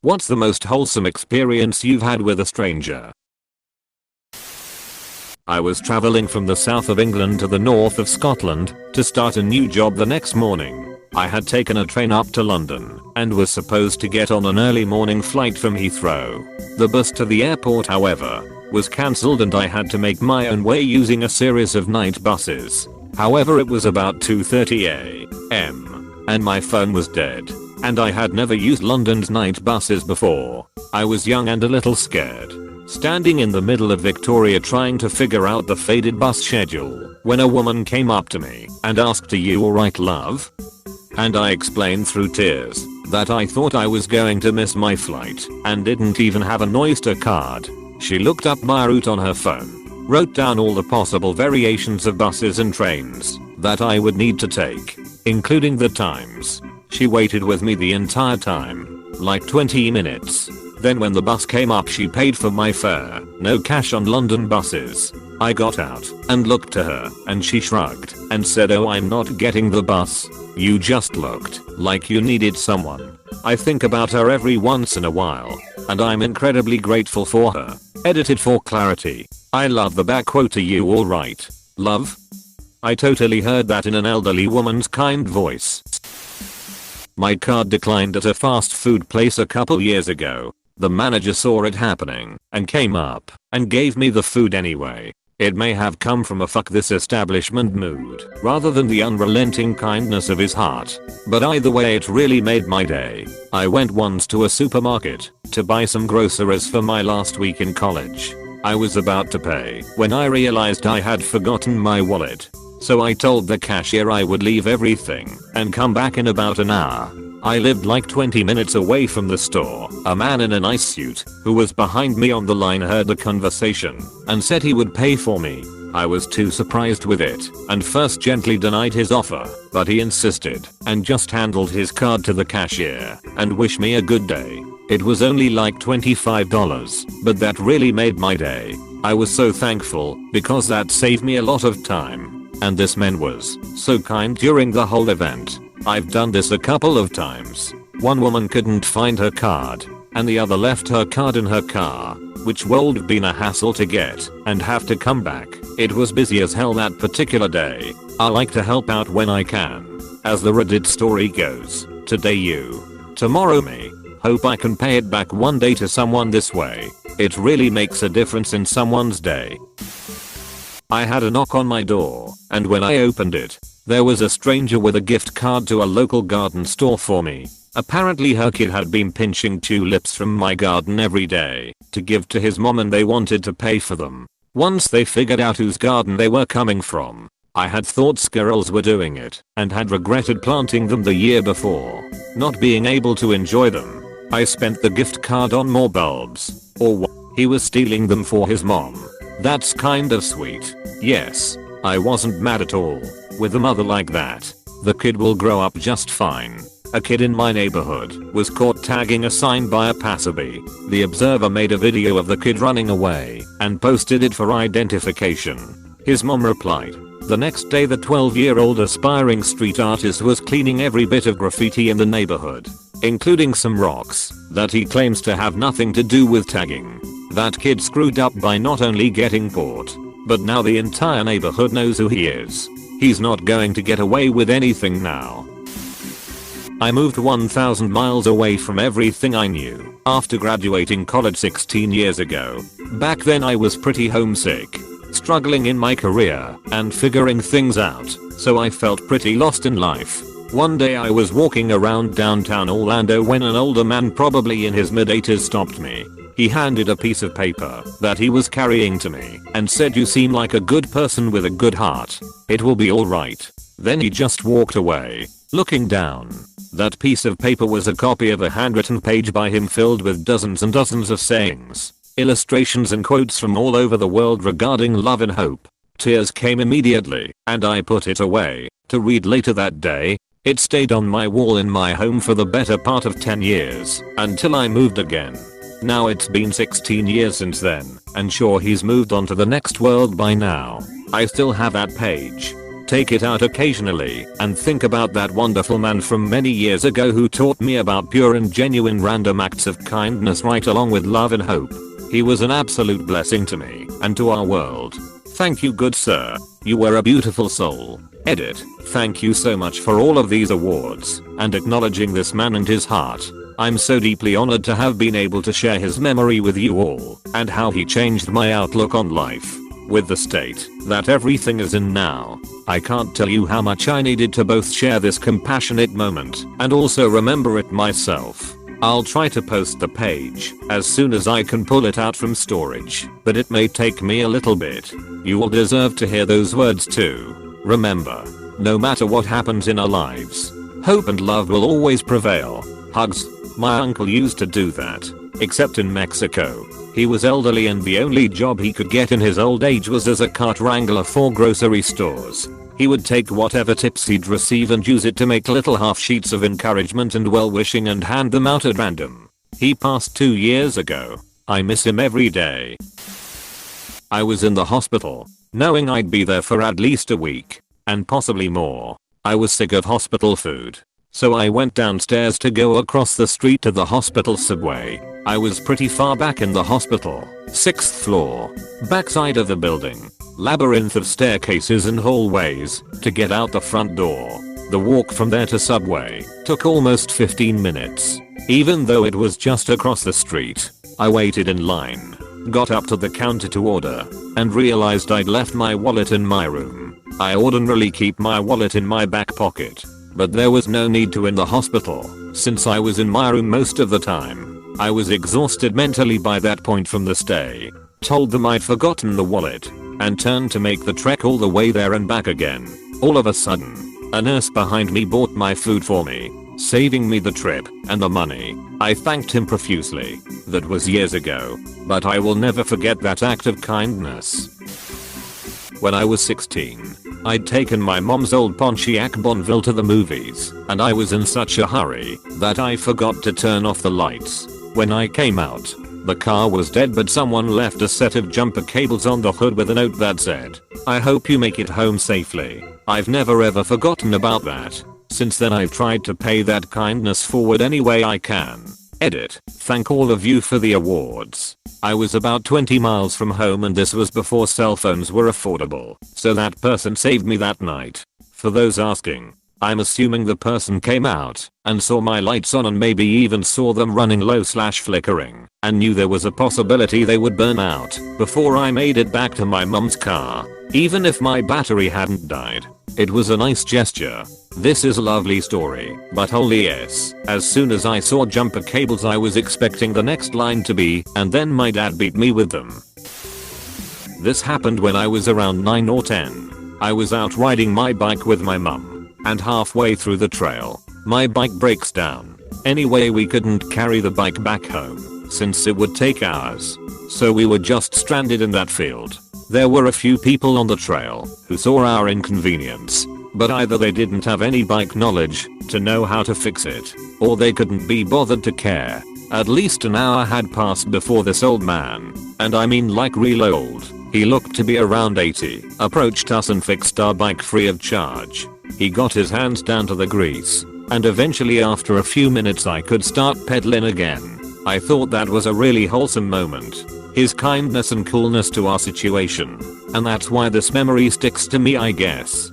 What's the most wholesome experience you've had with a stranger? I was traveling from the south of England to the north of Scotland to start a new job the next morning. I had taken a train up to London and was supposed to get on an early morning flight from Heathrow. The bus to the airport, however, was cancelled and I had to make my own way using a series of night buses. However, it was about 2:30 a.m. and my phone was dead, and I had never used London's night buses before. I was young and a little scared, standing in the middle of Victoria trying to figure out the faded bus schedule, when a woman came up to me and asked, "Are you alright, love?" And I explained through tears that I thought I was going to miss my flight and didn't even have an Oyster card. She looked up my route on her phone, wrote down all the possible variations of buses and trains that I would need to take, including the times. She waited with me the entire time, like 20 minutes. Then when the bus came up, she paid for my fare. No cash on London buses. I got out and looked to her, and she shrugged and said, "Oh, I'm not getting the bus. You just looked like you needed someone." I think about her every once in a while, and I'm incredibly grateful for her. Edited for clarity. I love the back quote, "Are you alright, love?" I totally heard that in an elderly woman's kind voice. My card declined at a fast food place a couple years ago. The manager saw it happening and came up and gave me the food anyway. It may have come from a "fuck this establishment" mood rather than the unrelenting kindness of his heart, but either way it really made my day. I went once to a supermarket to buy some groceries for my last week in college. I was about to pay when I realized I had forgotten my wallet. So I told the cashier I would leave everything and come back in about an hour. I lived like 20 minutes away from the store. A man in a nice suit who was behind me on the line heard the conversation and said he would pay for me. I was too surprised with it and first gently denied his offer, but he insisted and just handed his card to the cashier and wished me a good day. It was only like $25, but that really made my day. I was so thankful because that saved me a lot of time. And this man was so kind during the whole event. I've done this a couple of times. One woman couldn't find her card, and the other left her card in her car, which would have been a hassle to get and have to come back. It was busy as hell that particular day. I like to help out when I can. As the Reddit story goes, today you, tomorrow me. Hope I can pay it back one day to someone this way. It really makes a difference in someone's day. I had a knock on my door, and when I opened it, there was a stranger with a gift card to a local garden store for me. Apparently her kid had been pinching tulips from my garden every day to give to his mom, and they wanted to pay for them. Once they figured out whose garden they were coming from, I had thought squirrels were doing it and had regretted planting them the year before, not being able to enjoy them. I spent the gift card on more bulbs, or what? He was stealing them for his mom. That's kind of sweet. Yes, I wasn't mad at all. With a mother like that, the kid will grow up just fine. A kid in my neighborhood was caught tagging a sign by a passerby. The observer made a video of the kid running away and posted it for identification. His mom replied. The next day the 12-year-old aspiring street artist was cleaning every bit of graffiti in the neighborhood, including some rocks that he claims to have nothing to do with tagging. That kid screwed up by not only getting caught, but now the entire neighborhood knows who he is. He's not going to get away with anything now. I moved 1,000 miles away from everything I knew after graduating college 16 years ago. Back then I was pretty homesick, struggling in my career and figuring things out, so I felt pretty lost in life. One day I was walking around downtown Orlando when an older man, probably in his mid-80s, stopped me. He handed a piece of paper that he was carrying to me and said, "You seem like a good person with a good heart. It will be alright." Then he just walked away. Looking down, that piece of paper was a copy of a handwritten page by him filled with dozens and dozens of sayings, illustrations and quotes from all over the world regarding love and hope. Tears came immediately, and I put it away to read later that day. It stayed on my wall in my home for the better part of 10 years until I moved again. Now it's been 16 years since then, and sure, he's moved on to the next world by now. I still have that page take it out occasionally and think about that wonderful man from many years ago who taught me about pure and genuine random acts of kindness right along with love and hope. He was an absolute blessing to me and to our world. Thank you, good sir. You were a beautiful soul. Edit. Thank you so much for all of these awards and acknowledging this man and his heart. I'm so deeply honored to have been able to share his memory with you all and how he changed my outlook on life. With the state that everything is in now, I can't tell you how much I needed to both share this compassionate moment and also remember it myself. I'll try to post the page as soon as I can pull it out from storage, but it may take me a little bit. You will deserve to hear those words too. Remember, no matter what happens in our lives, hope and love will always prevail. Hugs. My uncle used to do that, except in Mexico. He was elderly and the only job he could get in his old age was as a cart wrangler for grocery stores. He would take whatever tips he'd receive and use it to make little half sheets of encouragement and well-wishing and hand them out at random. He passed 2 years ago. I miss him every day. I was in the hospital, knowing I'd be there for at least a week, and possibly more. I was sick of hospital food. So I went downstairs to go across the street to the hospital subway. I was pretty far back in the hospital, 6th floor, backside of the building. Labyrinth of staircases and hallways to get out the front door. The walk from there to subway took almost 15 minutes. Even though it was just across the street, I waited in line, got up to the counter to order, and realized I'd left my wallet in my room. I ordinarily keep my wallet in my back pocket, but there was no need to in the hospital, since I was in my room most of the time. I was exhausted mentally by that point from the stay, told them I'd forgotten the wallet, and turned to make the trek all the way there and back again. All of a sudden, a nurse behind me bought my food for me, saving me the trip and the money. I thanked him profusely. That was years ago, but I will never forget that act of kindness. When I was 16, I'd taken my mom's old Pontiac Bonneville to the movies, and I was in such a hurry that I forgot to turn off the lights. When I came out, the car was dead, but someone left a set of jumper cables on the hood with a note that said, "I hope you make it home safely." I've never ever forgotten about that. Since then I've tried to pay that kindness forward any way I can. Edit. Thank all of you for the awards. I was about 20 miles from home and this was before cell phones were affordable, so that person saved me that night. For those asking, I'm assuming the person came out and saw my lights on and maybe even saw them running low/flickering and knew there was a possibility they would burn out before I made it back to my mum's car. Even if my battery hadn't died, it was a nice gesture. This is a lovely story, but holy yes, as soon as I saw jumper cables I was expecting the next line to be, and then my dad beat me with them. This happened when I was around 9 or 10. I was out riding my bike with my mum, and halfway through the trail, my bike breaks down. Anyway, we couldn't carry the bike back home, since it would take hours. So we were just stranded in that field. There were a few people on the trail who saw our inconvenience, but either they didn't have any bike knowledge to know how to fix it, or they couldn't be bothered to care. At least an hour had passed before this old man, and I mean like real old, he looked to be around 80, approached us and fixed our bike free of charge. He got his hands down to the grease, and eventually after a few minutes I could start pedaling again. I thought that was a really wholesome moment. His kindness and coolness to our situation. And that's why this memory sticks to me, I guess.